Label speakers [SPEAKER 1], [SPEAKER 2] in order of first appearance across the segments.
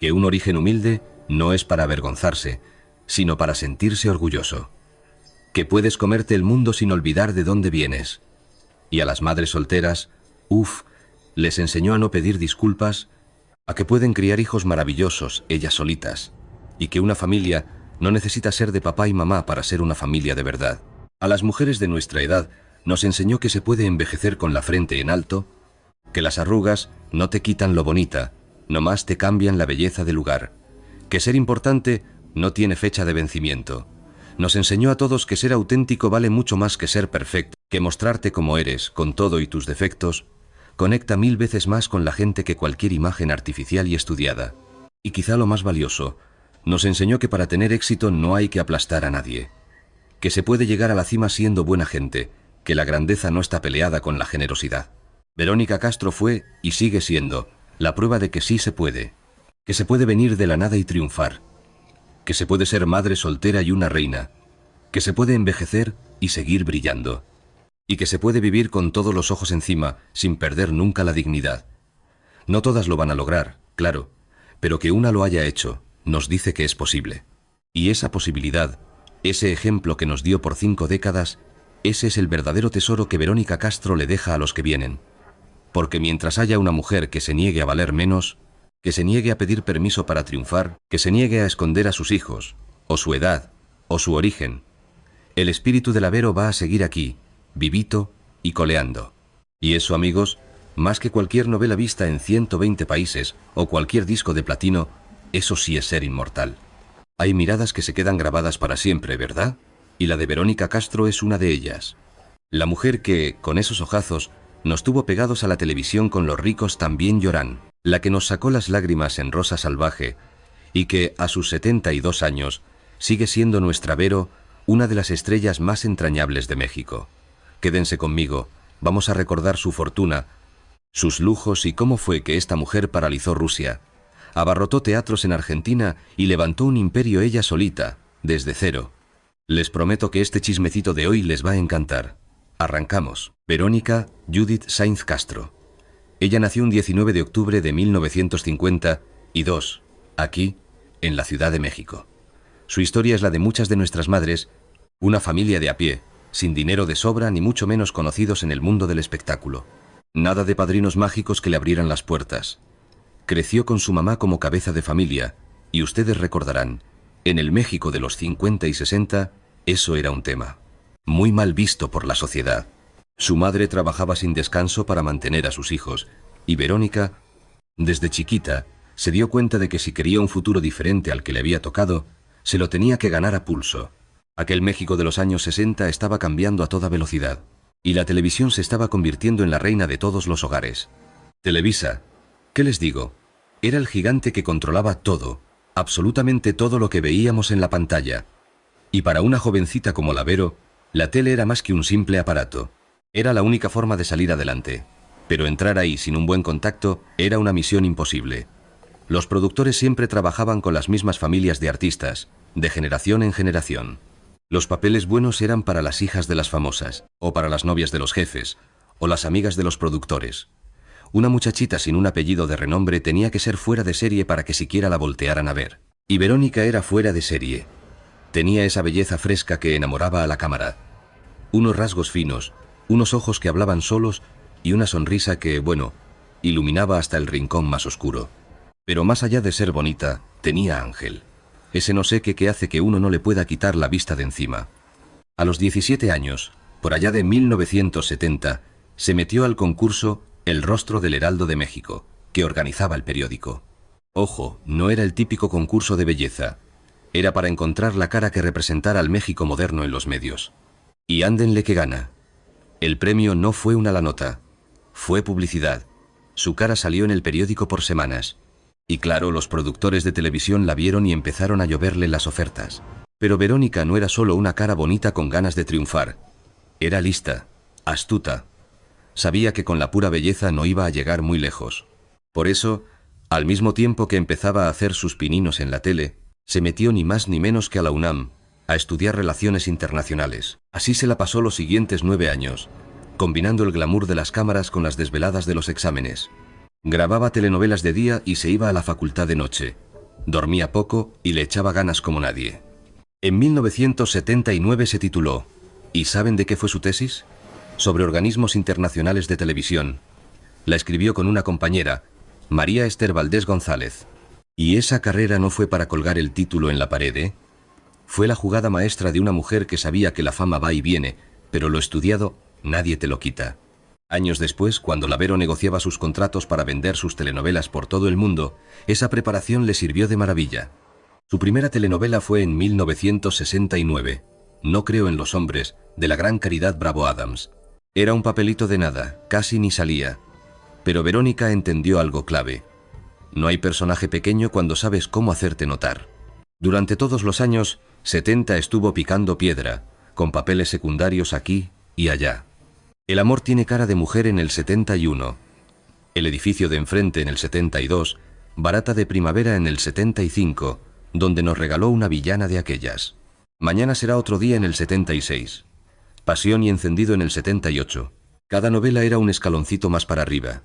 [SPEAKER 1] que un origen humilde no es para avergonzarse, sino para sentirse orgulloso, que puedes comerte el mundo sin olvidar de dónde vienes. Y a las madres solteras, les enseñó a no pedir disculpas, a que pueden criar hijos maravillosos ellas solitas, y que una familia no necesita ser de papá y mamá para ser una familia de verdad. A las mujeres de nuestra edad nos enseñó que se puede envejecer con la frente en alto, que las arrugas no te quitan lo bonita, nomás te cambian la belleza de lugar, que ser importante no tiene fecha de vencimiento. Nos enseñó a todos que ser auténtico vale mucho más que ser perfecto, que mostrarte como eres, con todo y tus defectos, conecta 1000 veces más con la gente que cualquier imagen artificial y estudiada. Y quizá lo más valioso, nos enseñó que para tener éxito no hay que aplastar a nadie, que se puede llegar a la cima siendo buena gente, que la grandeza no está peleada con la generosidad. Verónica Castro fue, y sigue siendo, la prueba de que sí se puede, que se puede venir de la nada y triunfar, que se puede ser madre soltera y una reina, que se puede envejecer y seguir brillando, y que se puede vivir con todos los ojos encima sin perder nunca la dignidad. No todas lo van a lograr, claro, pero que una lo haya hecho nos dice que es posible. Y esa posibilidad, ese ejemplo que nos dio por 5 décadas, ese es el verdadero tesoro que Verónica Castro le deja a los que vienen. Porque mientras haya una mujer que se niegue a valer menos, que se niegue a pedir permiso para triunfar, que se niegue a esconder a sus hijos, o su edad, o su origen, el espíritu de la Vero va a seguir aquí, vivito y coleando. Y eso, amigos, más que cualquier novela vista en 120 países o cualquier disco de platino, eso sí es ser inmortal. Hay miradas que se quedan grabadas para siempre, ¿verdad? Y la de Verónica Castro es una de ellas. La mujer que, con esos ojazos, nos tuvo pegados a la televisión con Los ricos también lloran, la que nos sacó las lágrimas en Rosa Salvaje, y que, a sus 72 años, sigue siendo nuestra Vero, una de las estrellas más entrañables de México. Quédense conmigo, vamos a recordar su fortuna, sus lujos y cómo fue que esta mujer paralizó Rusia, abarrotó teatros en Argentina y levantó un imperio ella solita, desde cero. Les prometo que este chismecito de hoy les va a encantar. Arrancamos. Verónica Judith Sainz Castro. Ella nació un 19 de octubre de 1952, aquí, en la Ciudad de México. Su historia es la de muchas de nuestras madres, una familia de a pie, sin dinero de sobra ni mucho menos conocidos en el mundo del espectáculo. Nada de padrinos mágicos que le abrieran las puertas. Creció con su mamá como cabeza de familia, y ustedes recordarán, en el México de los 50 y 60, eso era un tema. Muy mal visto por la sociedad. Su madre trabajaba sin descanso para mantener a sus hijos, y Verónica, desde chiquita, se dio cuenta de que si quería un futuro diferente al que le había tocado, se lo tenía que ganar a pulso. Aquel México de los años 60 estaba cambiando a toda velocidad, y la televisión se estaba convirtiendo en la reina de todos los hogares. Televisa, ¿qué les digo? Era el gigante que controlaba todo, absolutamente todo lo que veíamos en la pantalla. Y para una jovencita como la Vero, la tele era más que un simple aparato. Era la única forma de salir adelante. Pero entrar ahí sin un buen contacto era una misión imposible. Los productores siempre trabajaban con las mismas familias de artistas, de generación en generación. Los papeles buenos eran para las hijas de las famosas, o para las novias de los jefes, o las amigas de los productores. Una muchachita sin un apellido de renombre tenía que ser fuera de serie para que siquiera la voltearan a ver. Y Verónica era fuera de serie. Tenía esa belleza fresca que enamoraba a la cámara. Unos rasgos finos, unos ojos que hablaban solos y una sonrisa que, bueno, iluminaba hasta el rincón más oscuro. Pero más allá de ser bonita, tenía ángel. Ese no sé qué que hace que uno no le pueda quitar la vista de encima. A los 17 años, por allá de 1970, se metió al concurso El Rostro del Heraldo de México, que organizaba el periódico. Ojo, no era el típico concurso de belleza. Era para encontrar la cara que representara al México moderno en los medios. Y ándenle que gana. El premio no fue una la nota, fue publicidad. Su cara salió en el periódico por semanas. Y claro, los productores de televisión la vieron y empezaron a lloverle las ofertas. Pero Verónica no era solo una cara bonita con ganas de triunfar. Era lista, astuta. Sabía que con la pura belleza no iba a llegar muy lejos. Por eso, al mismo tiempo que empezaba a hacer sus pininos en la tele, se metió ni más ni menos que a la UNAM, a estudiar Relaciones Internacionales. Así se la pasó los siguientes 9 años, combinando el glamour de las cámaras con las desveladas de los exámenes. Grababa telenovelas de día y se iba a la facultad de noche, Dormía poco y le echaba ganas como nadie. En 1979 se tituló, ¿y saben de qué fue su tesis? Sobre organismos internacionales de televisión. La escribió con una compañera, María Esther Valdés González. Y esa carrera no fue para colgar el título en la pared, ¿eh? Fue la jugada maestra de una mujer que sabía que la fama va y viene, pero lo estudiado nadie te lo quita. Años después, cuando Lavero negociaba sus contratos para vender sus telenovelas por todo el mundo, esa preparación le sirvió de maravilla. Su primera telenovela fue en 1969, No creo en los hombres, de la gran Caridad Bravo Adams. Era un papelito de nada, casi ni salía. Pero Verónica entendió algo clave. No hay personaje pequeño cuando sabes cómo hacerte notar. Durante todos los años 70 estuvo picando piedra, con papeles secundarios aquí y allá. El amor tiene cara de mujer en el 71, El edificio de enfrente en el 72, Barata de primavera en el 75, donde nos regaló una villana de aquellas. Mañana será otro día en el 76. Pasión y encendido en el 78. Cada novela era un escaloncito más para arriba.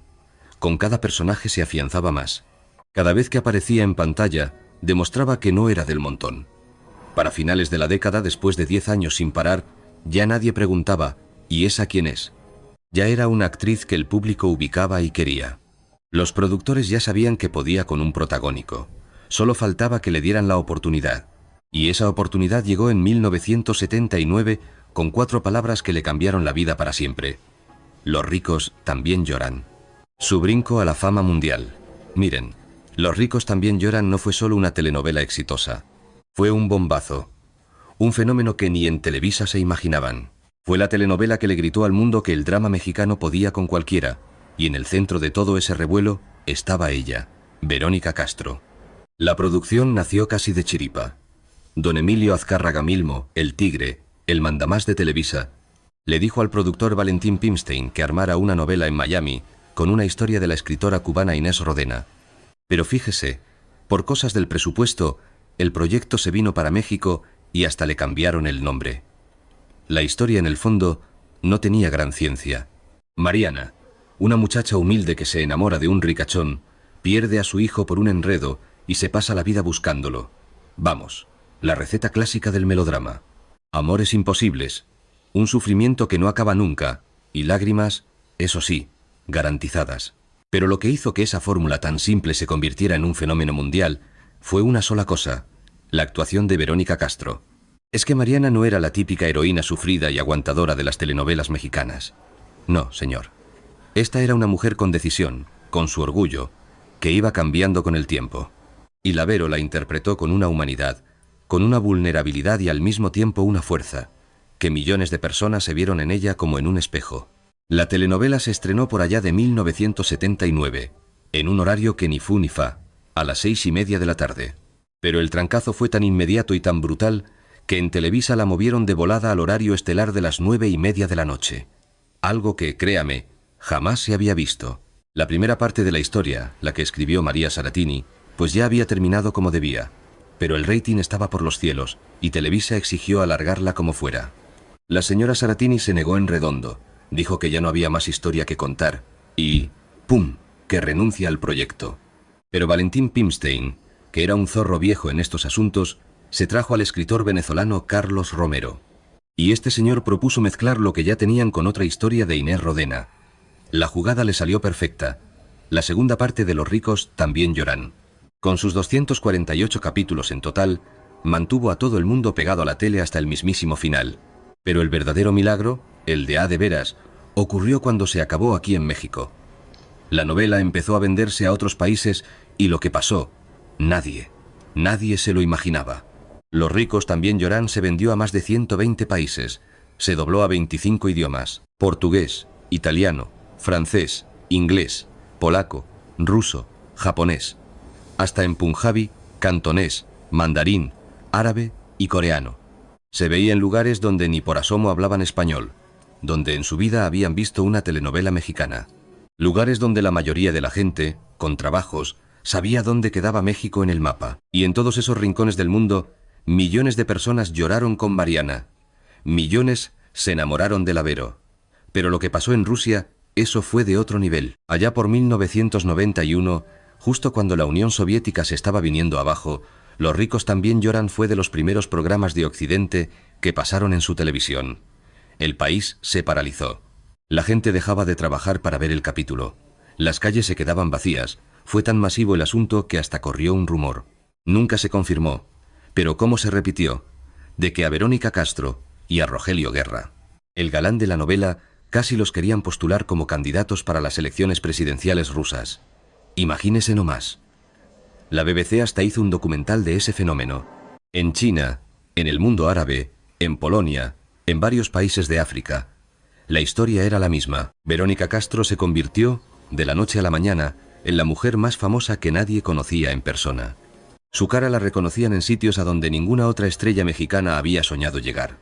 [SPEAKER 1] Con cada personaje se afianzaba más. Cada vez que aparecía en pantalla, demostraba que no era del montón. Para finales de la década, después de 10 años sin parar, ya nadie preguntaba, ¿y esa quién es? Ya era una actriz que el público ubicaba y quería. Los productores ya sabían que podía con un protagónico. Solo faltaba que le dieran la oportunidad. Y esa oportunidad llegó en 1979 con 4 palabras que le cambiaron la vida para siempre. Los ricos también lloran. Su brinco a la fama mundial. Miren, Los ricos también lloran no fue solo una telenovela exitosa. Fue un bombazo. Un fenómeno que ni en Televisa se imaginaban. Fue la telenovela que le gritó al mundo que el drama mexicano podía con cualquiera. Y en el centro de todo ese revuelo estaba ella, Verónica Castro. La producción nació casi de chiripa. Don Emilio Azcárraga Milmo, el Tigre, el mandamás de Televisa, le dijo al productor Valentín Pimstein que armara una novela en Miami con una historia de la escritora cubana Inés Rodena. Pero fíjese, por cosas del presupuesto, el proyecto se vino para México y hasta le cambiaron el nombre. La historia, en el fondo, no tenía gran ciencia. Mariana, una muchacha humilde que se enamora de un ricachón, pierde a su hijo por un enredo y se pasa la vida buscándolo. Vamos, la receta clásica del melodrama. Amores imposibles, un sufrimiento que no acaba nunca, y lágrimas, eso sí, garantizadas. Pero lo que hizo que esa fórmula tan simple se convirtiera en un fenómeno mundial fue una sola cosa, la actuación de Verónica Castro. Es que Mariana no era la típica heroína sufrida y aguantadora de las telenovelas mexicanas. No, señor. Esta era una mujer con decisión, con su orgullo, que iba cambiando con el tiempo. Y Lavero la interpretó con una humanidad, con una vulnerabilidad y al mismo tiempo una fuerza, que millones de personas se vieron en ella como en un espejo. La telenovela se estrenó por allá de 1979, en un horario que ni fu ni fa, a las 6:30 de la tarde. Pero el trancazo fue tan inmediato y tan brutal que en Televisa la movieron de volada al horario estelar de las 9:30 de la noche. Algo que, créame, jamás se había visto. La primera parte de la historia, la que escribió María Saratini, pues ya había terminado como debía. Pero el rating estaba por los cielos y Televisa exigió alargarla como fuera. La señora Saratini se negó en redondo, dijo que ya no había más historia que contar y ¡pum!, que renuncia al proyecto. Pero Valentín Pimstein, que era un zorro viejo en estos asuntos, se trajo al escritor venezolano Carlos Romero. Y este señor propuso mezclar lo que ya tenían con otra historia de Inés Rodena. La jugada le salió perfecta. La segunda parte de Los ricos también lloran. Con sus 248 capítulos en total, mantuvo a todo el mundo pegado a la tele hasta el mismísimo final. Pero el verdadero milagro, el de a de veras, ocurrió cuando se acabó aquí en México. La novela empezó a venderse a otros países y lo que pasó, nadie se lo imaginaba. Los ricos también lloran se vendió a más de 120 países, se dobló a 25 idiomas, portugués, italiano, francés, inglés, polaco, ruso, japonés, hasta en punjabi, cantonés, mandarín, árabe y coreano. Se veía en lugares donde ni por asomo hablaban español, donde en su vida habían visto una telenovela mexicana. Lugares donde la mayoría de la gente, con trabajos, sabía dónde quedaba México en el mapa. Y en todos esos rincones del mundo, millones de personas lloraron con Mariana. Millones se enamoraron de Lavero. Pero lo que pasó en Rusia, eso fue de otro nivel. Allá por 1991, Justo cuando la Unión Soviética se estaba viniendo abajo, Los ricos también lloran fue de los primeros programas de Occidente que pasaron en su televisión. El país se paralizó. La gente dejaba de trabajar para ver el capítulo. Las calles se quedaban vacías. Fue tan masivo el asunto que hasta corrió un rumor. Nunca se confirmó, pero ¿cómo se repitió? De que a Verónica Castro y a Rogelio Guerra, el galán de la novela, casi los querían postular como candidatos para las elecciones presidenciales rusas. Imagínese nomás. La BBC hasta hizo un documental de ese fenómeno. En China, en el mundo árabe, en Polonia, en varios países de África. La historia era la misma. Verónica Castro se convirtió, de la noche a la mañana, en la mujer más famosa que nadie conocía en persona. Su cara la reconocían en sitios a donde ninguna otra estrella mexicana había soñado llegar.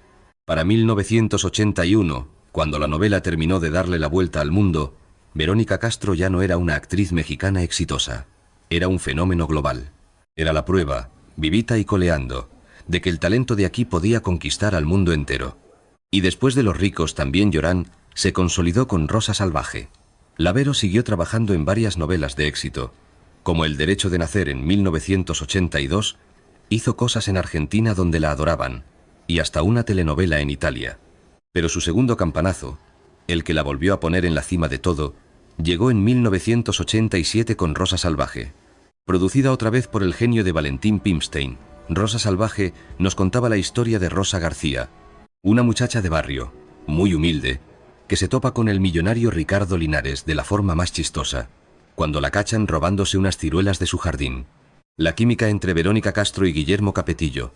[SPEAKER 1] Para 1981, cuando la novela terminó de darle la vuelta al mundo, Verónica Castro ya no era una actriz mexicana exitosa. Era un fenómeno global. Era la prueba, vivita y coleando, de que el talento de aquí podía conquistar al mundo entero. Y después de Los ricos también lloran, se consolidó con Rosa Salvaje. La Vero siguió trabajando en varias novelas de éxito, como El derecho de nacer en 1982, hizo cosas en Argentina donde la adoraban, y hasta una telenovela en Italia. Pero su segundo campanazo, el que la volvió a poner en la cima de todo, llegó en 1987 con Rosa Salvaje. Producida otra vez por el genio de Valentín Pimstein, Rosa Salvaje nos contaba la historia de Rosa García, una muchacha de barrio, muy humilde, que se topa con el millonario Ricardo Linares de la forma más chistosa, cuando la cachan robándose unas ciruelas de su jardín. La química entre Verónica Castro y Guillermo Capetillo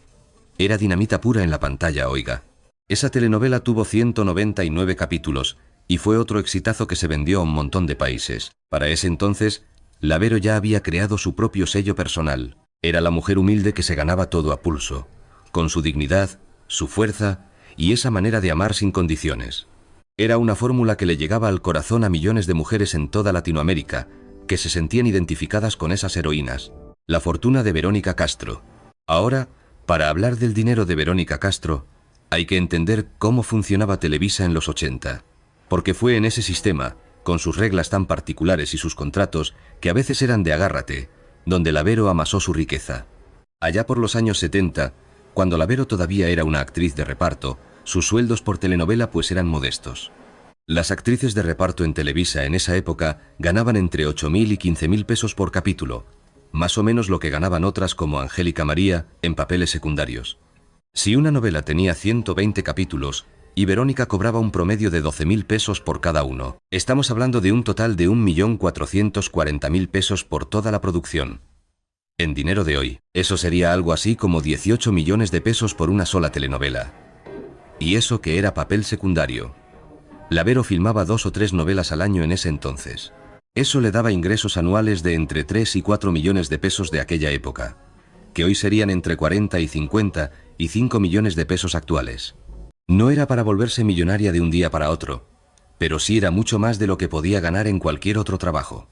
[SPEAKER 1] era dinamita pura en la pantalla, oiga. Esa telenovela tuvo 199 capítulos y fue otro exitazo que se vendió a un montón de países. Para ese entonces, la Vero ya había creado su propio sello personal. Era la mujer humilde que se ganaba todo a pulso, con su dignidad, su fuerza y esa manera de amar sin condiciones. Era una fórmula que le llegaba al corazón a millones de mujeres en toda Latinoamérica, que se sentían identificadas con esas heroínas. La fortuna de Verónica Castro. Ahora, para hablar del dinero de Verónica Castro, hay que entender cómo funcionaba Televisa en los 80, porque fue en ese sistema, con sus reglas tan particulares y sus contratos, que a veces eran de agárrate, donde la Vero amasó su riqueza. Allá por los años 70, cuando la Vero todavía era una actriz de reparto, sus sueldos por telenovela pues eran modestos. Las actrices de reparto en Televisa en esa época ganaban entre 8.000 y 15.000 pesos por capítulo, más o menos lo que ganaban otras como Angélica María en papeles secundarios. Si una novela tenía 120 capítulos y Verónica cobraba un promedio de 12.000 pesos por cada uno, estamos hablando de un total de 1.440.000 pesos por toda la producción. En dinero de hoy, eso sería algo así como 18 millones de pesos por una sola telenovela. Y eso que era papel secundario. La Vero filmaba 2 o 3 novelas al año en ese entonces. Eso le daba ingresos anuales de entre 3 y 4 millones de pesos de aquella época, que hoy serían entre 40 y 50 y 5 millones de pesos actuales. No era para volverse millonaria de un día para otro, pero sí era mucho más de lo que podía ganar en cualquier otro trabajo.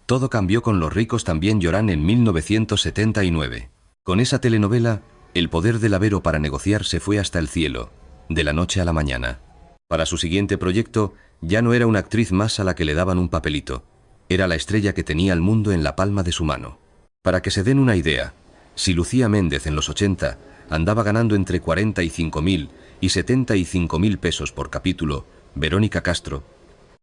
[SPEAKER 1] Todo cambió con Los ricos también lloran en 1979. Con esa telenovela, el poder de la Vero para negociar se fue hasta el cielo, de la noche a la mañana. Para su siguiente proyecto, ya no era una actriz más a la que le daban un papelito, era la estrella que tenía el mundo en la palma de su mano. Para que se den una idea, si Lucía Méndez en los 80 andaba ganando entre 45.000 y 75.000 pesos por capítulo, Verónica Castro,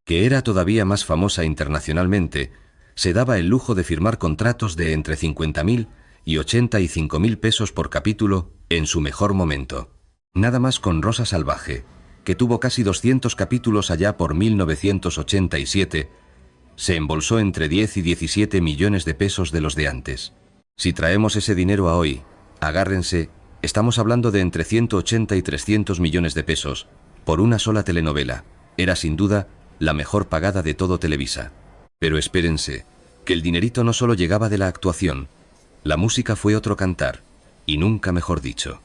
[SPEAKER 1] que era todavía más famosa internacionalmente, se daba el lujo de firmar contratos de entre 50.000 y 85.000 pesos por capítulo en su mejor momento. Nada más con Rosa Salvaje, que tuvo casi 200 capítulos allá por 1987, se embolsó entre 10 y 17 millones de pesos de los de antes. Si traemos ese dinero a hoy, agárrense, estamos hablando de entre 180 y 300 millones de pesos por una sola telenovela. Era sin duda la mejor pagada de todo Televisa. Pero espérense, que el dinerito no solo llegaba de la actuación, la música fue otro cantar, y nunca mejor dicho.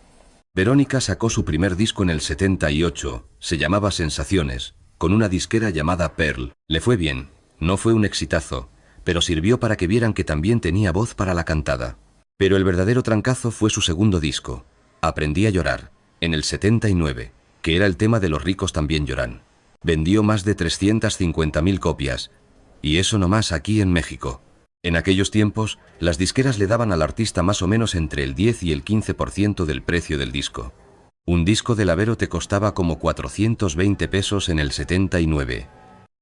[SPEAKER 1] Verónica sacó su primer disco en el 78, se llamaba Sensaciones, con una disquera llamada Pearl. Le fue bien, no fue un exitazo, pero sirvió para que vieran que también tenía voz para la cantada. Pero el verdadero trancazo fue su segundo disco, Aprendí a llorar, en el 79, que era el tema de Los ricos también lloran. Vendió más de 350.000 copias, y eso nomás aquí en México. En aquellos tiempos, las disqueras le daban al artista más o menos entre el 10 y el 15% del precio del disco. Un disco de Lavero te costaba como 420 pesos en el 79.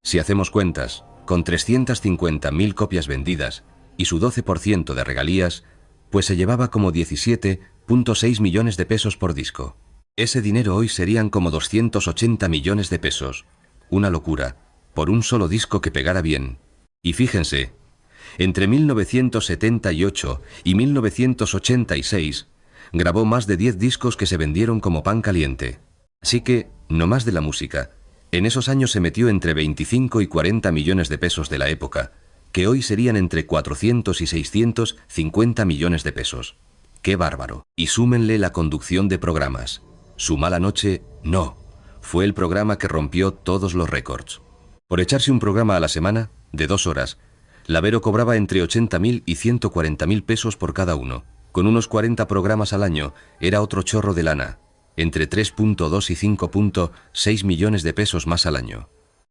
[SPEAKER 1] Si hacemos cuentas, con 350.000 copias vendidas y su 12% de regalías, pues se llevaba como 17,6 millones de pesos por disco. Ese dinero hoy serían como 280 millones de pesos. Una locura, por un solo disco que pegara bien. Y fíjense, entre 1978 y 1986, grabó más de 10 discos que se vendieron como pan caliente. Así que, no más de la música. En esos años se metió entre 25 y 40 millones de pesos de la época, que hoy serían entre 400 y 650 millones de pesos. ¡Qué bárbaro! Y súmenle la conducción de programas. Su mala noche, no. Fue el programa que rompió todos los récords. Por echarse un programa a la semana, de 2 horas, Lavero cobraba entre 80.000 y 140.000 pesos por cada uno. Con unos 40 programas al año, era otro chorro de lana, entre 3,2 y 5,6 millones de pesos más al año.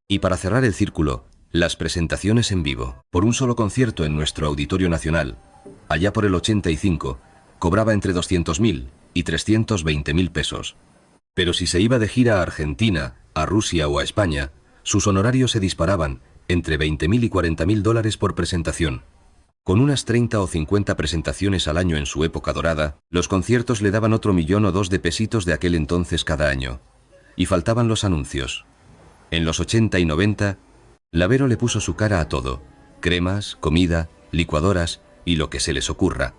[SPEAKER 1] Y para cerrar el círculo, las presentaciones en vivo. Por un solo concierto en nuestro Auditorio Nacional, allá por el 85, cobraba entre 200.000 y 320.000 pesos. Pero si se iba de gira a Argentina, a Rusia o a España, sus honorarios se disparaban entre 20.000 y 40.000 dólares por presentación. Con unas 30 o 50 presentaciones al año en su época dorada, los conciertos le daban otro 1 o 2 millones de pesitos de aquel entonces cada año. Y faltaban los anuncios. En los 80 y 90, Lavero le puso su cara a todo: cremas, comida, licuadoras y lo que se les ocurra.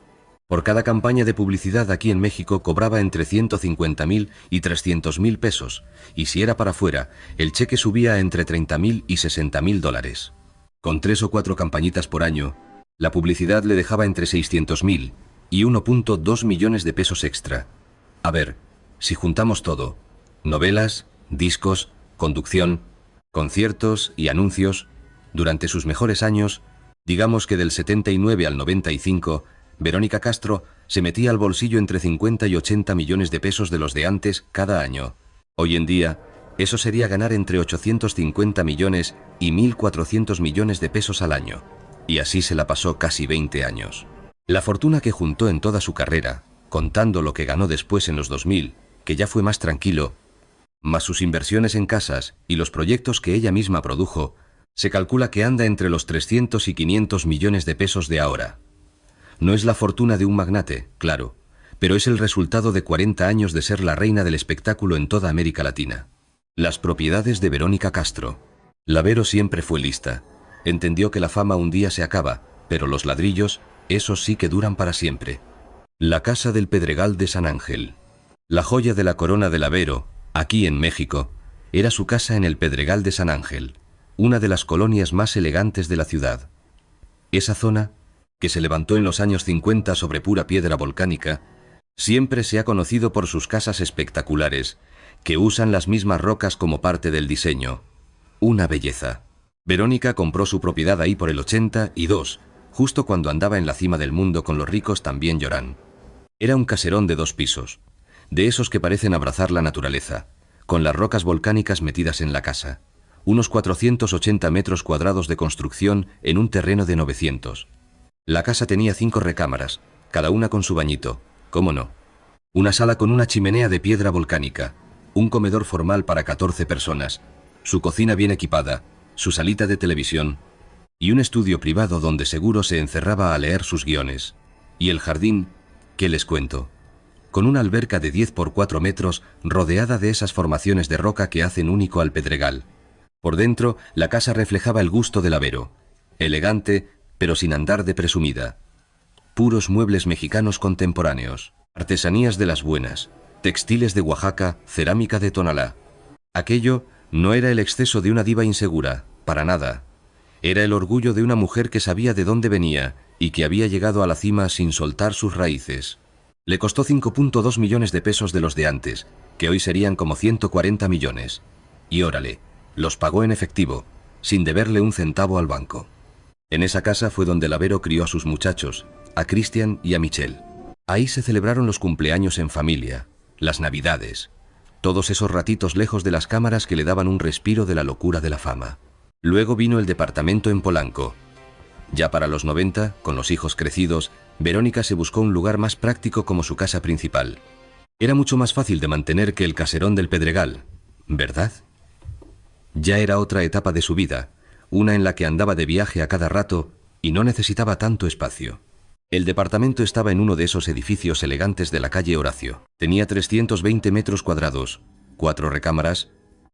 [SPEAKER 1] Por cada campaña de publicidad aquí en México cobraba entre 150.000 y 300.000 pesos, y si era para fuera, el cheque subía a entre 30.000 y 60.000 dólares. Con 3 o 4 campañitas por año, la publicidad le dejaba entre 600.000 y 1,2 millones de pesos extra. A ver, si juntamos todo, novelas, discos, conducción, conciertos y anuncios, durante sus mejores años, digamos que del 79 al 95, Verónica Castro se metía al bolsillo entre 50 y 80 millones de pesos de los de antes cada año. Hoy en día, eso sería ganar entre 850 millones y 1.400 millones de pesos al año. Y así se la pasó casi 20 años. La fortuna que juntó en toda su carrera, contando lo que ganó después en los 2000, que ya fue más tranquilo, más sus inversiones en casas y los proyectos que ella misma produjo, se calcula que anda entre los 300 y 500 millones de pesos de ahora. No es la fortuna de un magnate, claro, pero es el resultado de 40 años de ser la reina del espectáculo en toda América Latina. Las propiedades de Verónica Castro. Lavero siempre fue lista. Entendió que la fama un día se acaba, pero los ladrillos, esos sí que duran para siempre. La casa del Pedregal de San Ángel. La joya de la corona de Lavero, aquí en México, era su casa en el Pedregal de San Ángel, una de las colonias más elegantes de la ciudad. Esa zona, que se levantó en los años 50 sobre pura piedra volcánica, siempre se ha conocido por sus casas espectaculares, que usan las mismas rocas como parte del diseño. Una belleza. Verónica compró su propiedad ahí por el 82, justo cuando andaba en la cima del mundo con los ricos también lloran. Era un caserón de 2 pisos, de esos que parecen abrazar la naturaleza, con las rocas volcánicas metidas en la casa. Unos 480 metros cuadrados de construcción en un terreno de 900. La casa tenía 5 recámaras, cada una con su bañito, ¿cómo no? Una sala con una chimenea de piedra volcánica, un comedor formal para 14 personas, su cocina bien equipada, su salita de televisión y un estudio privado donde seguro se encerraba a leer sus guiones. Y el jardín, ¿qué les cuento? Con una alberca de 10 por 4 metros rodeada de esas formaciones de roca que hacen único al Pedregal. Por dentro, la casa reflejaba el gusto de Lavero, elegante, pero sin andar de presumida. Puros muebles mexicanos contemporáneos, artesanías de las buenas, textiles de Oaxaca, cerámica de Tonalá. Aquello no era el exceso de una diva insegura, para nada. Era el orgullo de una mujer que sabía de dónde venía y que había llegado a la cima sin soltar sus raíces. Le costó 5,2 millones de pesos de los de antes, que hoy serían como 140 millones. Y órale, los pagó en efectivo, sin deberle un centavo al banco. En esa casa fue donde Lavero crió a sus muchachos, a Cristian y a Michelle. Ahí se celebraron los cumpleaños en familia, las navidades, todos esos ratitos lejos de las cámaras que le daban un respiro de la locura de la fama. Luego vino el departamento en Polanco. Ya para los 90, con los hijos crecidos, Verónica se buscó un lugar más práctico como su casa principal. Era mucho más fácil de mantener que el caserón del Pedregal, ¿verdad? Ya era otra etapa de su vida, una en la que andaba de viaje a cada rato y no necesitaba tanto espacio. El departamento estaba en uno de esos edificios elegantes de la calle Horacio. Tenía 320 metros cuadrados, 4 recámaras,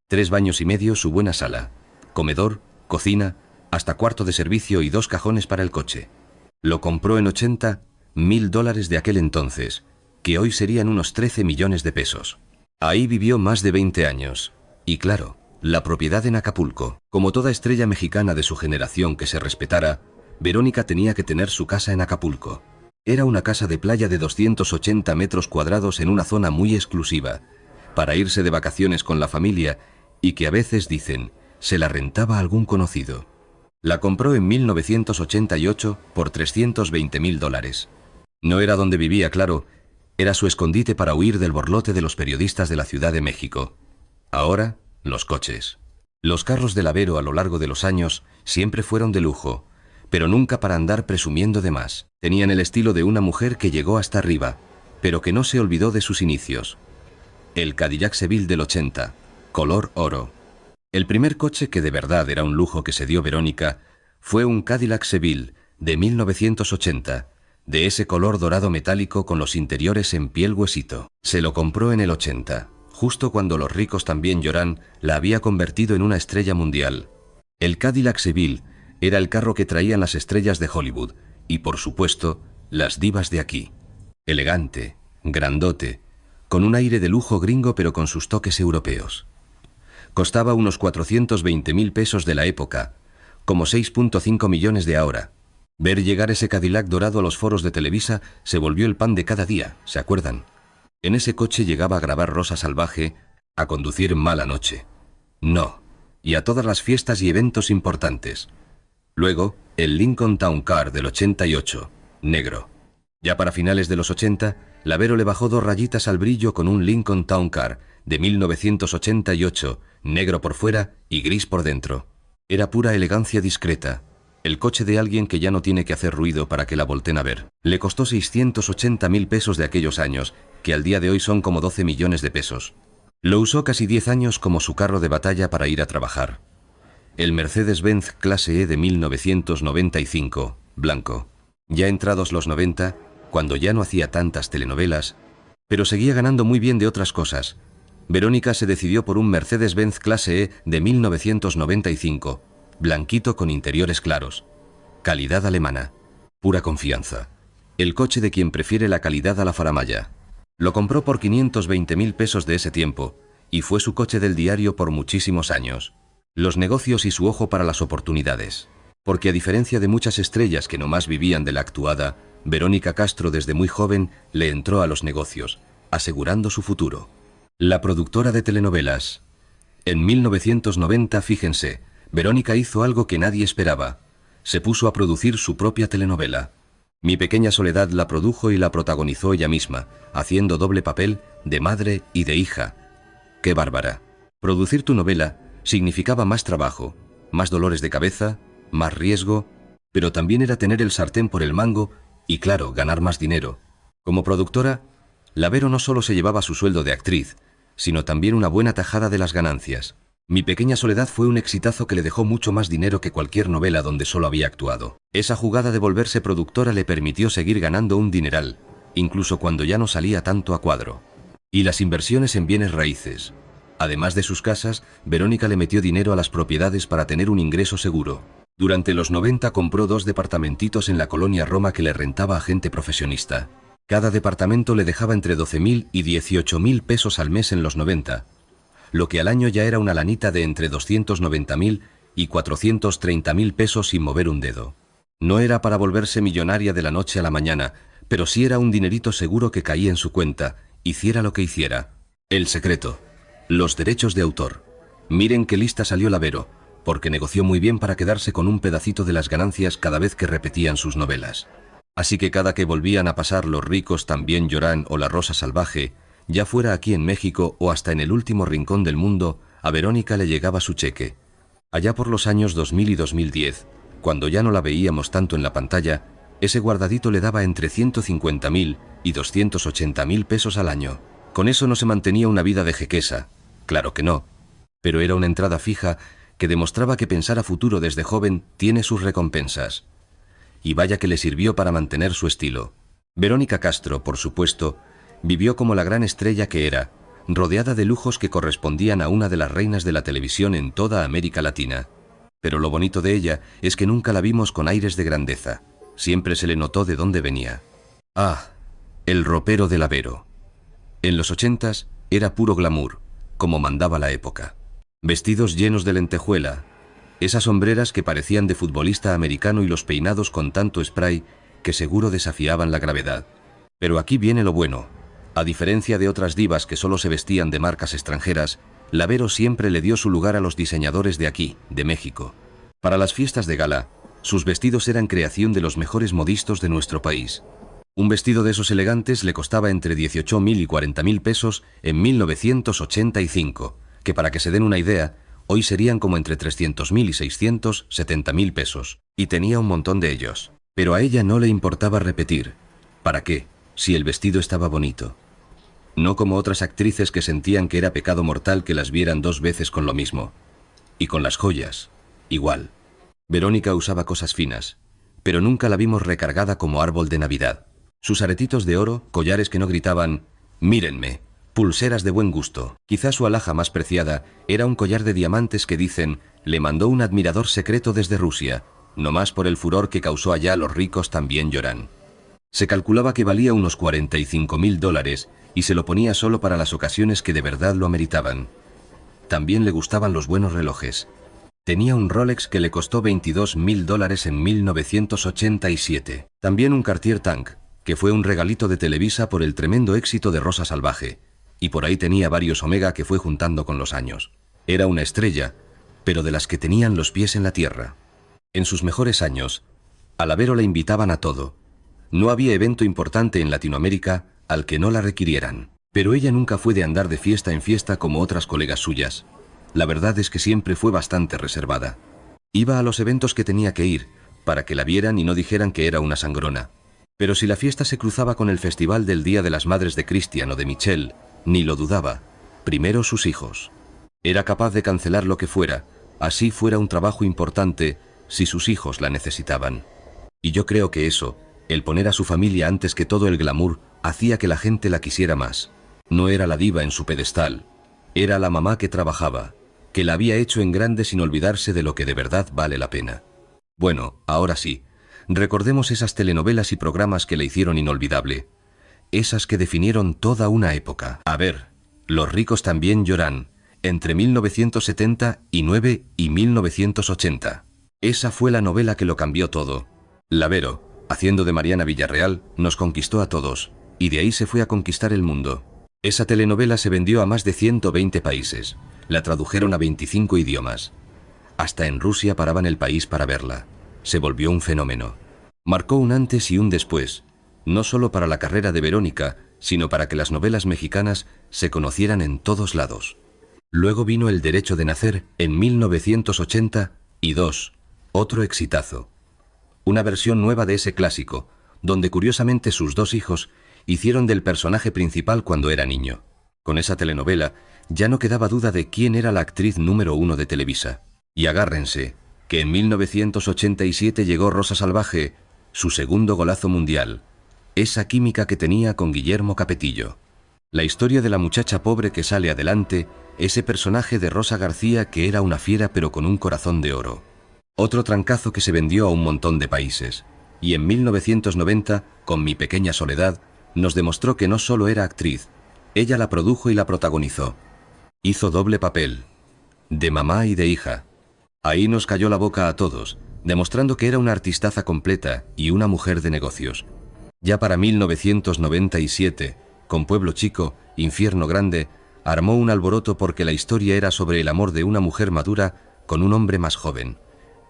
[SPEAKER 1] 3 baños y medio, su buena sala, comedor, cocina, hasta cuarto de servicio y 2 cajones para el coche. Lo compró en $80.000 de aquel entonces, que hoy serían unos 13 millones de pesos. Ahí vivió más de 20 años. Y claro, la propiedad en Acapulco. Como toda estrella mexicana de su generación que se respetara, Verónica tenía que tener su casa en Acapulco. Era una casa de playa de 280 metros cuadrados en una zona muy exclusiva, para irse de vacaciones con la familia y que a veces, dicen, se la rentaba a algún conocido. La compró en 1988 por $320.000. No era donde vivía, claro, era su escondite para huir del borlote de los periodistas de la Ciudad de México. Ahora, los coches. Los carros de Lavero a lo largo de los años siempre fueron de lujo, pero nunca para andar presumiendo de más. Tenían el estilo de una mujer que llegó hasta arriba, pero que no se olvidó de sus inicios. El Cadillac Seville del 80, color oro. El primer coche que de verdad era un lujo que se dio Verónica fue un Cadillac Seville de 1980, de ese color dorado metálico con los interiores en piel huesito. Se lo compró en el 80, justo cuando Los ricos también lloran la había convertido en una estrella mundial. El Cadillac Seville era el carro que traían las estrellas de Hollywood y, por supuesto, las divas de aquí. Elegante, grandote, con un aire de lujo gringo pero con sus toques europeos. Costaba unos 420.000 pesos de la época, como 6.5 millones de ahora. Ver llegar ese Cadillac dorado a los foros de Televisa se volvió el pan de cada día, ¿se acuerdan? En ese coche llegaba a grabar Rosa Salvaje, a conducir Mala Noche. No, y a todas las fiestas y eventos importantes. Luego, el Lincoln Town Car del 88, negro. Ya para finales de los 80, Lavero le bajó 2 rayitas al brillo con un Lincoln Town Car de 1988, negro por fuera y gris por dentro. Era pura elegancia discreta. El coche de alguien que ya no tiene que hacer ruido para que la volteen a ver. Le costó 680.000 pesos de aquellos años, que al día de hoy son como 12 millones de pesos. Lo usó casi 10 años como su carro de batalla para ir a trabajar. El Mercedes-Benz Clase E de 1995, blanco. Ya entrados los 90, cuando ya no hacía tantas telenovelas, pero seguía ganando muy bien de otras cosas, Verónica se decidió por un Mercedes-Benz Clase E de 1995, blanquito con interiores claros. Calidad alemana. Pura confianza. El coche de quien prefiere la calidad a la faramalla. Lo compró por 520.000 pesos de ese tiempo, y fue su coche del diario por muchísimos años. Los negocios y su ojo para las oportunidades. Porque a diferencia de muchas estrellas que nomás vivían de la actuada, Verónica Castro desde muy joven le entró a los negocios, asegurando su futuro. La productora de telenovelas. En 1990, fíjense, Verónica hizo algo que nadie esperaba. Se puso a producir su propia telenovela. Mi pequeña Soledad la produjo y la protagonizó ella misma, haciendo doble papel de madre y de hija. ¡Qué bárbara! Producir tu novela significaba más trabajo, más dolores de cabeza, más riesgo, pero también era tener el sartén por el mango y, claro, ganar más dinero. Como productora, Lavero no solo se llevaba su sueldo de actriz, sino también una buena tajada de las ganancias. Mi pequeña Soledad fue un exitazo que le dejó mucho más dinero que cualquier novela donde solo había actuado. Esa jugada de volverse productora le permitió seguir ganando un dineral, incluso cuando ya no salía tanto a cuadro. Y las inversiones en bienes raíces. Además de sus casas, Verónica le metió dinero a las propiedades para tener un ingreso seguro. Durante los 90 compró 2 departamentitos en la colonia Roma que le rentaba a gente profesionista. Cada departamento le dejaba entre 12.000 y 18.000 pesos al mes en los 90, lo que al año ya era una lanita de entre 290.000 y 430.000 pesos sin mover un dedo. No era para volverse millonaria de la noche a la mañana, pero sí era un dinerito seguro que caía en su cuenta, hiciera lo que hiciera. El secreto. Los derechos de autor. Miren qué lista salió Lavero, porque negoció muy bien para quedarse con un pedacito de las ganancias cada vez que repetían sus novelas. Así que cada que volvían a pasar Los ricos también lloran o La Rosa Salvaje, ya fuera aquí en México o hasta en el último rincón del mundo, a Verónica le llegaba su cheque. Allá por los años 2000 y 2010, Cuando ya no la veíamos tanto en la pantalla, ese guardadito le daba entre 150.000 y 280.000 pesos al año. Con eso no se mantenía una vida de jequesa, claro que no, pero era una entrada fija que demostraba que pensar a futuro desde joven tiene sus recompensas. Y vaya que le sirvió para mantener su estilo. Verónica Castro, por supuesto, vivió como la gran estrella que era, rodeada de lujos que correspondían a una de las reinas de la televisión en toda América Latina. Pero lo bonito de ella es que nunca la vimos con aires de grandeza. Siempre se le notó de dónde venía. Ah, el ropero de la Vero. En los 80s era puro glamour, como mandaba la época. Vestidos llenos de lentejuela, esas sombreras que parecían de futbolista americano y los peinados con tanto spray que seguro desafiaban la gravedad. Pero aquí viene lo bueno. A diferencia de otras divas que solo se vestían de marcas extranjeras, la Vero siempre le dio su lugar a los diseñadores de aquí, de México. Para las fiestas de gala, sus vestidos eran creación de los mejores modistos de nuestro país. Un vestido de esos elegantes le costaba entre 18.000 y 40.000 pesos en 1985, que para que se den una idea, hoy serían como entre 300.000 y 670.000 pesos. Y tenía un montón de ellos. Pero a ella no le importaba repetir. ¿Para qué? Si el vestido estaba bonito. No como otras actrices que sentían que era pecado mortal que las vieran 2 veces con lo mismo. Y con las joyas, igual. Verónica usaba cosas finas, pero nunca la vimos recargada como árbol de Navidad. Sus aretitos de oro, collares que no gritaban «mírenme», pulseras de buen gusto. Quizá su alhaja más preciada era un collar de diamantes que dicen le mandó un admirador secreto desde Rusia, no más por el furor que causó allá los ricos también lloran. Se calculaba que valía unos $45.000 y se lo ponía solo para las ocasiones que de verdad lo ameritaban. También le gustaban los buenos relojes. Tenía un Rolex que le costó $22.000 en 1987. También un Cartier Tank, que fue un regalito de Televisa por el tremendo éxito de Rosa Salvaje, y por ahí tenía varios Omega que fue juntando con los años. Era una estrella, pero de las que tenían los pies en la tierra. En sus mejores años, a la Vero la invitaban a todo. No había evento importante en Latinoamérica al que no la requirieran. Pero ella nunca fue de andar de fiesta en fiesta como otras colegas suyas. La verdad es que siempre fue bastante reservada. Iba a los eventos que tenía que ir, para que la vieran y no dijeran que era una sangrona. Pero si la fiesta se cruzaba con el festival del Día de las Madres de Christian o de Michelle, ni lo dudaba. Primero sus hijos. Era capaz de cancelar lo que fuera, así fuera un trabajo importante, si sus hijos la necesitaban. Y yo creo que eso, el poner a su familia antes que todo el glamour, hacía que la gente la quisiera más. No era la diva en su pedestal, era la mamá que trabajaba, que la había hecho en grande sin olvidarse de lo que de verdad vale la pena. Bueno, ahora sí, recordemos esas telenovelas y programas que la hicieron inolvidable, esas que definieron toda una época. A ver, Los ricos también lloran, entre 1979 y 1980. Esa fue la novela que lo cambió todo. La Vero, haciendo de Mariana Villarreal, nos conquistó a todos, y de ahí se fue a conquistar el mundo. Esa telenovela se vendió a más de 120 países, la tradujeron a 25 idiomas. Hasta en Rusia paraban el país para verla. Se volvió un fenómeno. Marcó un antes y un después, no solo para la carrera de Verónica, sino para que las novelas mexicanas se conocieran en todos lados. Luego vino El derecho de nacer en 1982, otro exitazo. Una versión nueva de ese clásico, donde curiosamente sus 2 hijos hicieron del personaje principal cuando era niño. Con esa telenovela ya no quedaba duda de quién era la actriz número 1 de Televisa. Y agárrense, que en 1987 llegó Rosa Salvaje, su segundo golazo mundial, esa química que tenía con Guillermo Capetillo. La historia de la muchacha pobre que sale adelante, ese personaje de Rosa García que era una fiera pero con un corazón de oro. Otro trancazo que se vendió a un montón de países. Y en 1990, con Mi pequeña soledad, nos demostró que no solo era actriz, ella la produjo y la protagonizó. Hizo doble papel, de mamá y de hija. Ahí nos cayó la boca a todos, demostrando que era una artistaza completa y una mujer de negocios. Ya para 1997, con Pueblo Chico, Infierno Grande, armó un alboroto porque la historia era sobre el amor de una mujer madura con un hombre más joven.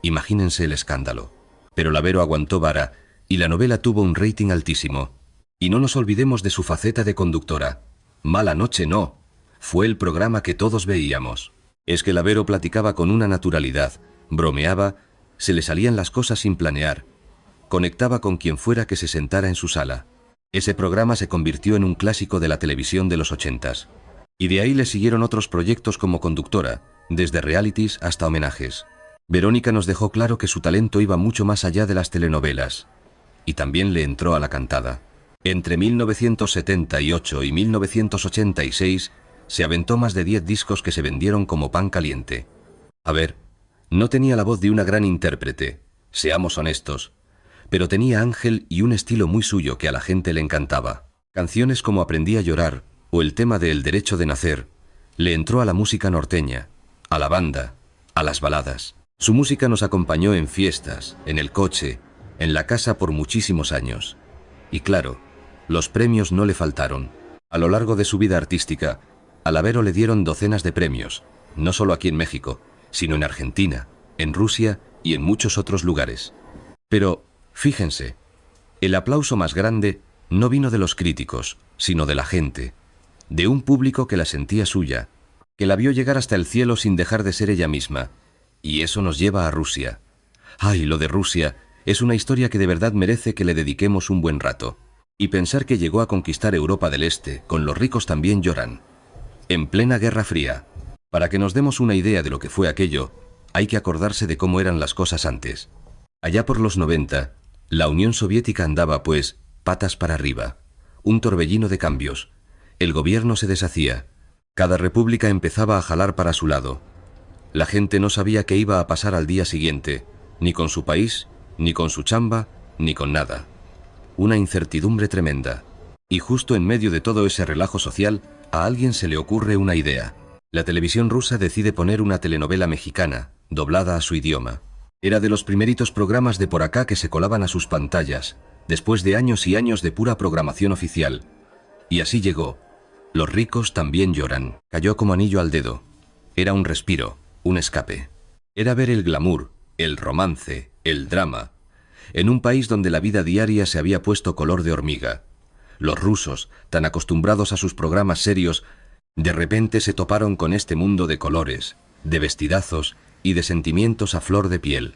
[SPEAKER 1] Imagínense el escándalo. Pero la Vero aguantó vara y la novela tuvo un rating altísimo. Y no nos olvidemos de su faceta de conductora. Mala noche no, fue el programa que todos veíamos. Es que la Vero platicaba con una naturalidad, bromeaba, Se le salían las cosas sin planear. Conectaba con quien fuera que se sentara en su sala. Ese programa se convirtió en un clásico de la televisión de los 80s. Y de ahí le siguieron otros proyectos como conductora, desde realities hasta homenajes. Verónica nos dejó claro que su talento iba mucho más allá de las telenovelas. Y también le entró a la cantada. Entre 1978 y 1986 se aventó más de 10 discos que se vendieron como pan caliente. A ver, no tenía la voz de una gran intérprete, seamos honestos, pero tenía ángel y un estilo muy suyo que a la gente le encantaba. Canciones como Aprendí a llorar o el tema de El derecho de nacer, le entró a la música norteña, a la banda, a las baladas. Su música nos acompañó en fiestas, en el coche, en la casa por muchísimos años. Y claro, los premios no le faltaron. A lo largo de su vida artística, a la Vero le dieron docenas de premios, no solo aquí en México, sino en Argentina, en Rusia y en muchos otros lugares. Pero, fíjense, el aplauso más grande no vino de los críticos, sino de la gente, de un público que la sentía suya, que la vio llegar hasta el cielo sin dejar de ser ella misma. Y eso nos lleva a Rusia. ¡Ay, lo de Rusia! Es una historia que de verdad merece que le dediquemos un buen rato. Y pensar que llegó a conquistar Europa del Este, con Los ricos también lloran, en plena Guerra Fría. Para que nos demos una idea de lo que fue aquello, hay que acordarse de cómo eran las cosas antes. Allá por los 90, la Unión Soviética andaba, pues, patas para arriba. Un torbellino de cambios. El gobierno se deshacía. Cada república empezaba a jalar para su lado. La gente no sabía qué iba a pasar al día siguiente, ni con su país, ni con su chamba, ni con nada. Una incertidumbre tremenda. Y justo en medio de todo ese relajo social, a alguien se le ocurre una idea. La televisión rusa decide poner una telenovela mexicana, doblada a su idioma. Era de los primeritos programas de por acá que se colaban a sus pantallas, después de años y años de pura programación oficial. Y así llegó. Los ricos también lloran. Cayó como anillo al dedo. Era un respiro, un escape. Era ver el glamour, el romance, el drama, en un país donde la vida diaria se había puesto color de hormiga. Los rusos, tan acostumbrados a sus programas serios, de repente se toparon con este mundo de colores, de vestidazos y de sentimientos a flor de piel.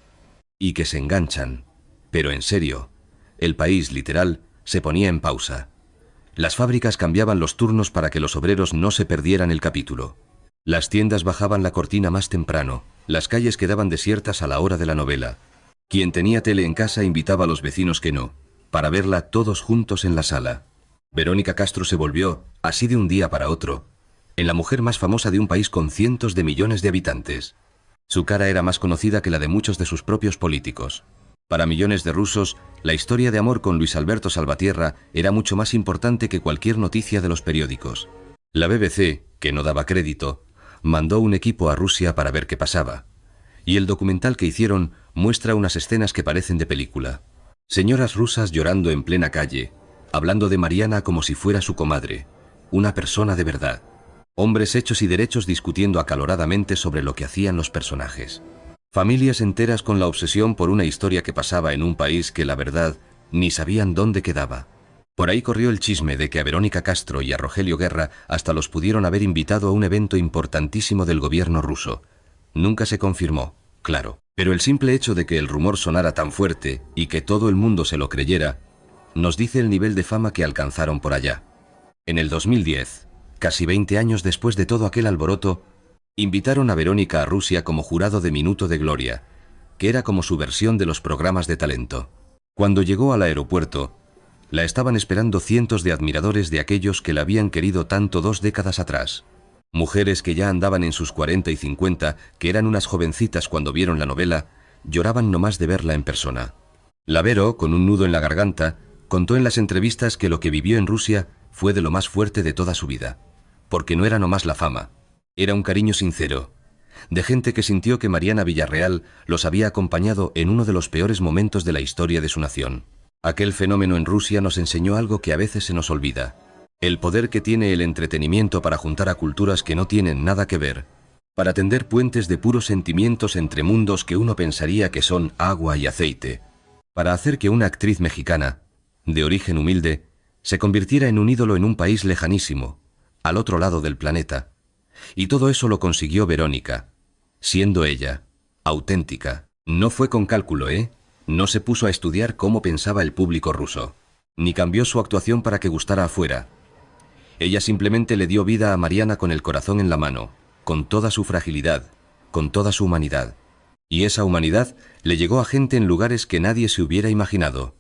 [SPEAKER 1] Y que se enganchan. Pero en serio, el país, literal, se ponía en pausa. Las fábricas cambiaban los turnos para que los obreros no se perdieran el capítulo. Las tiendas bajaban la cortina más temprano, las calles quedaban desiertas a la hora de la novela. Quien tenía tele en casa invitaba a los vecinos que no, para verla todos juntos en la sala. Verónica Castro se volvió, así de un día para otro, en la mujer más famosa de un país con cientos de millones de habitantes. Su cara era más conocida que la de muchos de sus propios políticos. Para millones de rusos, la historia de amor con Luis Alberto Salvatierra era mucho más importante que cualquier noticia de los periódicos. La BBC, que no daba crédito, mandó un equipo a Rusia para ver qué pasaba. Y el documental que hicieron muestra unas escenas que parecen de película. Señoras rusas llorando en plena calle, hablando de Mariana como si fuera su comadre, una persona de verdad. Hombres hechos y derechos discutiendo acaloradamente sobre lo que hacían los personajes. Familias enteras con la obsesión por una historia que pasaba en un país que, la verdad, ni sabían dónde quedaba. Por ahí corrió el chisme de que a Verónica Castro y a Rogelio Guerra hasta los pudieron haber invitado a un evento importantísimo del gobierno ruso. Nunca se confirmó, claro, pero el simple hecho de que el rumor sonara tan fuerte y que todo el mundo se lo creyera, nos dice el nivel de fama que alcanzaron por allá. En el 2010, casi 20 años después de todo aquel alboroto, invitaron a Verónica a Rusia como jurado de Minuto de Gloria, que era como su versión de los programas de talento. Cuando llegó al aeropuerto, la estaban esperando cientos de admiradores de aquellos que la habían querido tanto 2 décadas atrás. Mujeres que ya andaban en sus 40 y 50, que eran unas jovencitas cuando vieron la novela, lloraban nomás de verla en persona. La Vero, con un nudo en la garganta, contó en las entrevistas que lo que vivió en Rusia fue de lo más fuerte de toda su vida, porque no era nomás la fama, era un cariño sincero, de gente que sintió que Mariana Villarreal los había acompañado en uno de los peores momentos de la historia de su nación. Aquel fenómeno en Rusia nos enseñó algo que a veces se nos olvida: el poder que tiene el entretenimiento para juntar a culturas que no tienen nada que ver, para tender puentes de puros sentimientos entre mundos que uno pensaría que son agua y aceite, para hacer que una actriz mexicana, de origen humilde, se convirtiera en un ídolo en un país lejanísimo, al otro lado del planeta. Y todo eso lo consiguió Verónica, siendo ella, auténtica, No fue con cálculo, ¿eh? No se puso a estudiar cómo pensaba el público ruso, ni cambió su actuación para que gustara afuera. Ella simplemente le dio vida a Mariana con el corazón en la mano, con toda su fragilidad, con toda su humanidad. Y esa humanidad le llegó a gente en lugares que nadie se hubiera imaginado.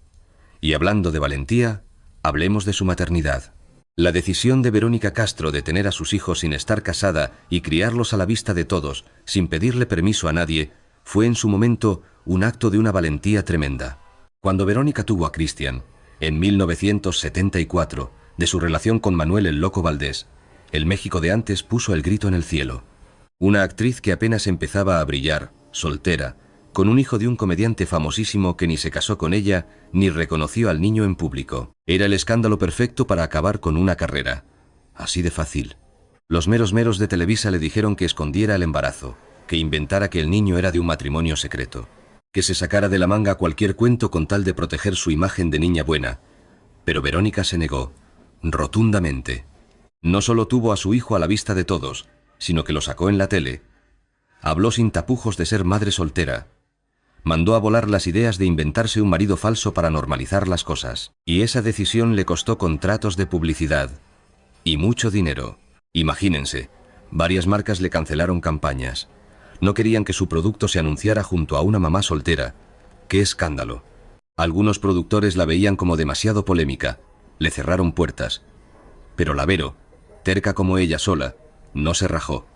[SPEAKER 1] Y hablando de valentía, hablemos de su maternidad. La decisión de Verónica Castro de tener a sus hijos sin estar casada y criarlos a la vista de todos, sin pedirle permiso a nadie, fue en su momento un acto de una valentía tremenda. Cuando Verónica tuvo a Cristian, en 1974, de su relación con Manuel el Loco Valdés, el México de antes puso el grito en el cielo. Una actriz que apenas empezaba a brillar, soltera, con un hijo de un comediante famosísimo que ni se casó con ella ni reconoció al niño en público. Era el escándalo perfecto para acabar con una carrera. Así de fácil. Los meros de Televisa le dijeron que escondiera el embarazo, que inventara que el niño era de un matrimonio secreto, que se sacara de la manga cualquier cuento con tal de proteger su imagen de niña buena. Pero Verónica se negó, rotundamente. No solo tuvo a su hijo a la vista de todos, sino que lo sacó en la tele. Habló sin tapujos de ser madre soltera. Mandó a volar las ideas de inventarse un marido falso para normalizar las cosas. Y esa decisión le costó contratos de publicidad. Y mucho dinero. Imagínense, varias marcas le cancelaron campañas. No querían que su producto se anunciara junto a una mamá soltera. ¡Qué escándalo! Algunos productores la veían como demasiado polémica. Le cerraron puertas. Pero la Vero, terca como ella sola, no se rajó.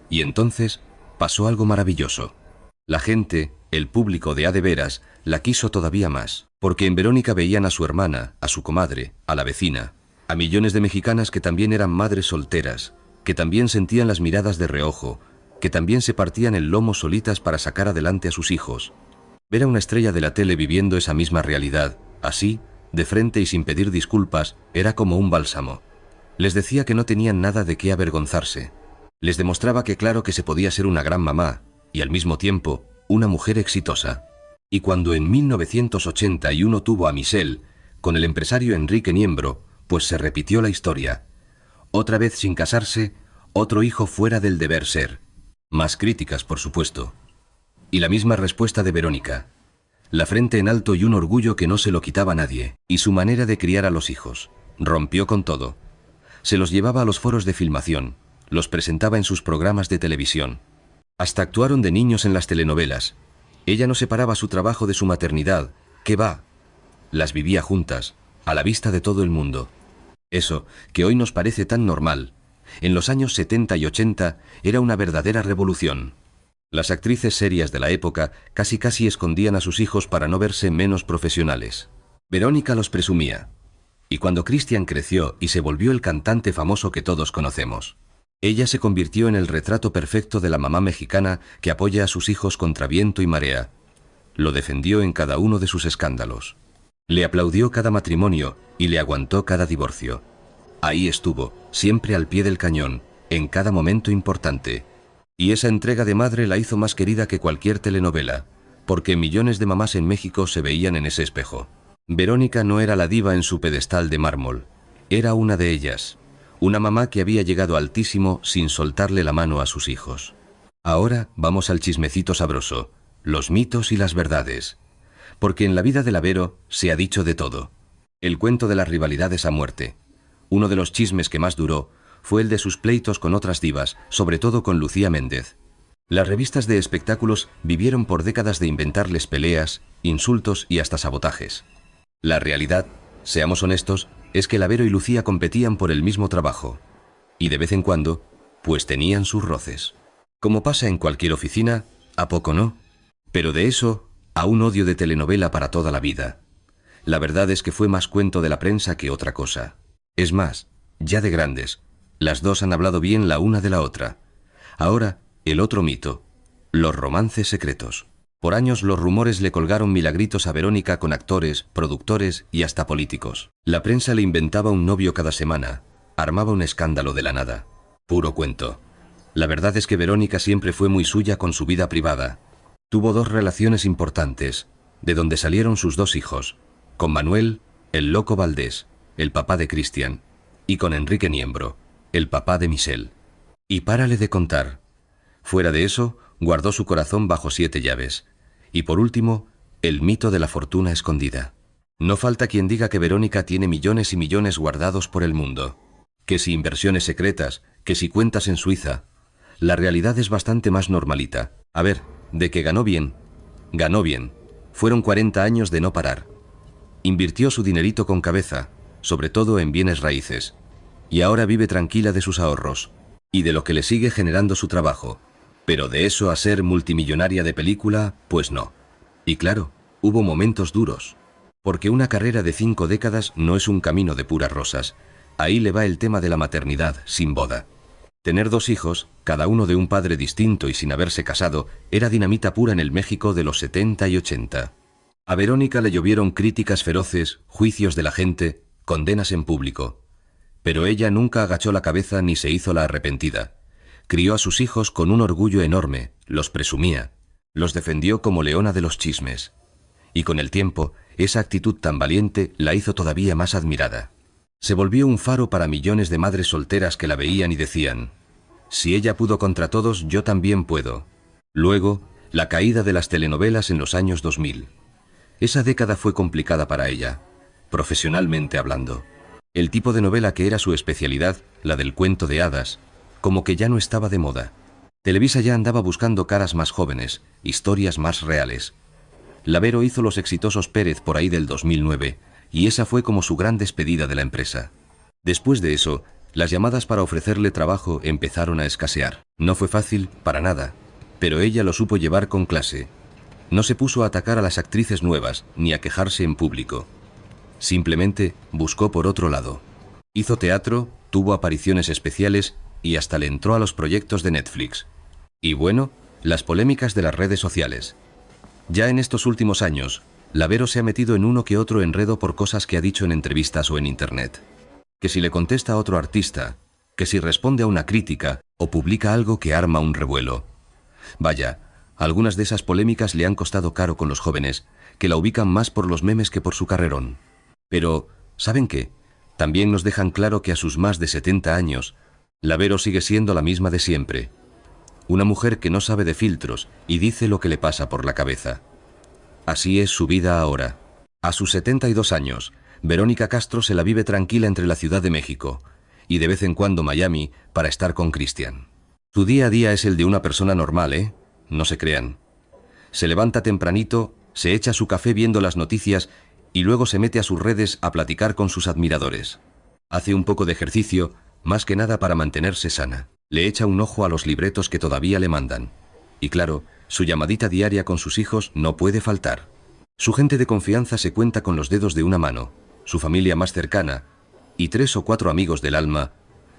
[SPEAKER 1] Y entonces pasó algo maravilloso. La gente, el público de a de veras, la quiso todavía más, porque en Verónica veían a su hermana, a su comadre, a la vecina, a millones de mexicanas que también eran madres solteras, que también sentían las miradas de reojo, que también se partían el lomo solitas para sacar adelante a sus hijos. Ver a una estrella de la tele viviendo esa misma realidad, así, de frente y sin pedir disculpas, era como un bálsamo. Les decía que no tenían nada de qué avergonzarse. Les demostraba que claro que se podía ser una gran mamá, y al mismo tiempo, una mujer exitosa. Y cuando en 1981 tuvo a Michelle, con el empresario Enrique Niembro, pues se repitió la historia. Otra vez sin casarse, otro hijo fuera del deber ser. Más críticas, por supuesto. Y la misma respuesta de Verónica. La frente en alto y un orgullo que no se lo quitaba nadie. Y su manera de criar a los hijos. Rompió con todo. Se los llevaba a los foros de filmación, los presentaba en sus programas de televisión. Hasta actuaron de niños en las telenovelas. Ella no separaba su trabajo de su maternidad. ¿Qué va? Las vivía juntas, a la vista de todo el mundo. Eso, que hoy nos parece tan normal, en los años 70 y 80 era una verdadera revolución. Las actrices serias de la época casi escondían a sus hijos para no verse menos profesionales. Verónica los presumía. Y cuando Cristian creció y se volvió el cantante famoso que todos conocemos, ella se convirtió en el retrato perfecto de la mamá mexicana que apoya a sus hijos contra viento y marea. Lo defendió en cada uno de sus escándalos. Le aplaudió cada matrimonio y le aguantó cada divorcio. Ahí estuvo, siempre al pie del cañón, en cada momento importante. Y esa entrega de madre la hizo más querida que cualquier telenovela, porque millones de mamás en México se veían en ese espejo. Verónica no era la diva en su pedestal de mármol, era una de ellas. Una mamá que había llegado altísimo sin soltarle la mano a sus hijos. Ahora vamos al chismecito sabroso, los mitos y las verdades. Porque en la vida de la Vero se ha dicho de todo. El cuento de las rivalidades a muerte. Uno de los chismes que más duró fue el de sus pleitos con otras divas, sobre todo con Lucía Méndez. Las revistas de espectáculos vivieron por décadas de inventarles peleas, insultos y hasta sabotajes. La realidad, seamos honestos, es que la Vero y Lucía competían por el mismo trabajo. Y de vez en cuando, pues tenían sus roces. Como pasa en cualquier oficina, ¿a poco no? Pero de eso, a un odio de telenovela para toda la vida. La verdad es que fue más cuento de la prensa que otra cosa. Es más, ya de grandes, las dos han hablado bien la una de la otra. Ahora, el otro mito, los romances secretos. Por años los rumores le colgaron milagritos a Verónica con actores, productores y hasta políticos. La prensa le inventaba un novio cada semana, armaba un escándalo de la nada. Puro cuento. La verdad es que Verónica siempre fue muy suya con su vida privada. Tuvo dos relaciones importantes, de donde salieron sus dos hijos, con Manuel, el Loco Valdés, el papá de Cristian, y con Enrique Niembro, el papá de Michelle. Y párale de contar. Fuera de eso, guardó su corazón bajo 7 llaves. Y por último, el mito de la fortuna escondida. No falta quien diga que Verónica tiene millones y millones guardados por el mundo. Que si inversiones secretas, que si cuentas en Suiza. La realidad es bastante más normalita. A ver, de que ganó bien. Ganó bien. Fueron 40 años de no parar. Invirtió su dinerito con cabeza, sobre todo en bienes raíces. Y ahora vive tranquila de sus ahorros. Y de lo que le sigue generando su trabajo. Pero de eso a ser multimillonaria de película, pues no. Y claro, hubo momentos duros. Porque una carrera de 5 décadas no es un camino de puras rosas. Ahí le va el tema de la maternidad, sin boda. Tener 2 hijos, cada uno de un padre distinto y sin haberse casado, era dinamita pura en el México de los 70 y 80. A Verónica le llovieron críticas feroces, juicios de la gente, condenas en público. Pero ella nunca agachó la cabeza ni se hizo la arrepentida. Crió a sus hijos con un orgullo enorme, los presumía, los defendió como leona de los chismes. Y con el tiempo, esa actitud tan valiente la hizo todavía más admirada. Se volvió un faro para millones de madres solteras que la veían y decían: si ella pudo contra todos, yo también puedo. Luego, la caída de las telenovelas en los años 2000. Esa década fue complicada para ella, profesionalmente hablando. El tipo de novela que era su especialidad, la del cuento de hadas, como que ya no estaba de moda. Televisa ya andaba buscando caras más jóvenes, historias más reales. La Vero hizo los exitosos Pérez por ahí del 2009, y esa fue como su gran despedida de la empresa. Después de eso, las llamadas para ofrecerle trabajo empezaron a escasear. No fue fácil, para nada, pero ella lo supo llevar con clase. No se puso a atacar a las actrices nuevas, ni a quejarse en público. Simplemente buscó por otro lado. Hizo teatro, tuvo apariciones especiales y hasta le entró a los proyectos de Netflix. Y bueno, las polémicas de las redes sociales. Ya en estos últimos años, la Vero se ha metido en uno que otro enredo por cosas que ha dicho en entrevistas o en internet. Que si le contesta a otro artista, que si responde a una crítica o publica algo que arma un revuelo. Vaya, algunas de esas polémicas le han costado caro con los jóvenes, que la ubican más por los memes que por su carrerón. Pero, ¿saben qué? También nos dejan claro que a sus más de 70 años, la Vero sigue siendo la misma de siempre. Una mujer que no sabe de filtros y dice lo que le pasa por la cabeza. Así es su vida ahora. A sus 72 años, Verónica Castro se la vive tranquila entre la Ciudad de México y de vez en cuando Miami para estar con Cristian. Su día a día es el de una persona normal, ¿eh? No se crean. Se levanta tempranito, se echa su café viendo las noticias y luego se mete a sus redes a platicar con sus admiradores. Hace un poco de ejercicio, más que nada para mantenerse sana. Le echa un ojo a los libretos que todavía le mandan. Y claro, su llamadita diaria con sus hijos no puede faltar. Su gente de confianza se cuenta con los dedos de una mano, su familia más cercana, y 3 o 4 amigos del alma,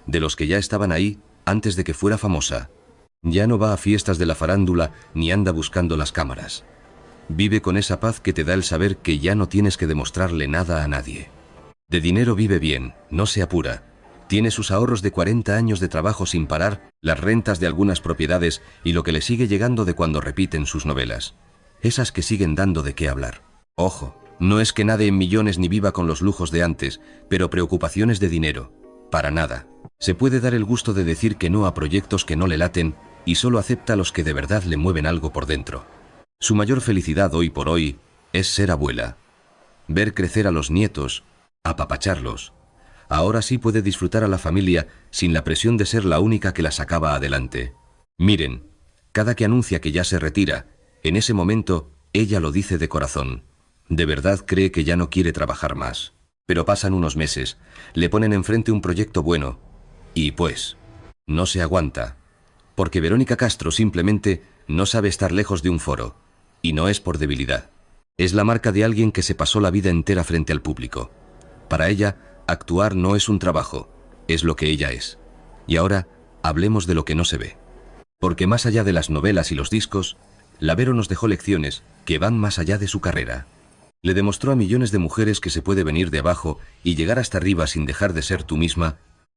[SPEAKER 1] de los que ya estaban ahí antes de que fuera famosa. Ya no va a fiestas de la farándula ni anda buscando las cámaras. Vive con esa paz que te da el saber que ya no tienes que demostrarle nada a nadie. De dinero vive bien, no se apura. Tiene sus ahorros de 40 años de trabajo sin parar, las rentas de algunas propiedades y lo que le sigue llegando de cuando repiten sus novelas. Esas que siguen dando de qué hablar. Ojo, no es que nade en millones ni viva con los lujos de antes, pero preocupaciones de dinero, para nada. Se puede dar el gusto de decir que no a proyectos que no le laten y solo acepta los que de verdad le mueven algo por dentro. Su mayor felicidad hoy por hoy es ser abuela. Ver crecer a los nietos, apapacharlos. Ahora sí puede disfrutar a la familia sin la presión de ser la única que la sacaba adelante. Miren, cada que anuncia que ya se retira, en ese momento ella lo dice de corazón. De verdad cree que ya no quiere trabajar más. Pero pasan unos meses, le ponen enfrente un proyecto bueno y pues, no se aguanta. Porque Verónica Castro simplemente no sabe estar lejos de un foro. Y no es por debilidad. Es la marca de alguien que se pasó la vida entera frente al público. Para ella, actuar no es un trabajo, es lo que ella es. Y ahora, hablemos de lo que no se ve. Porque más allá de las novelas y los discos, la Vero nos dejó lecciones que van más allá de su carrera. Le demostró a millones de mujeres que se puede venir de abajo y llegar hasta arriba sin dejar de ser tú misma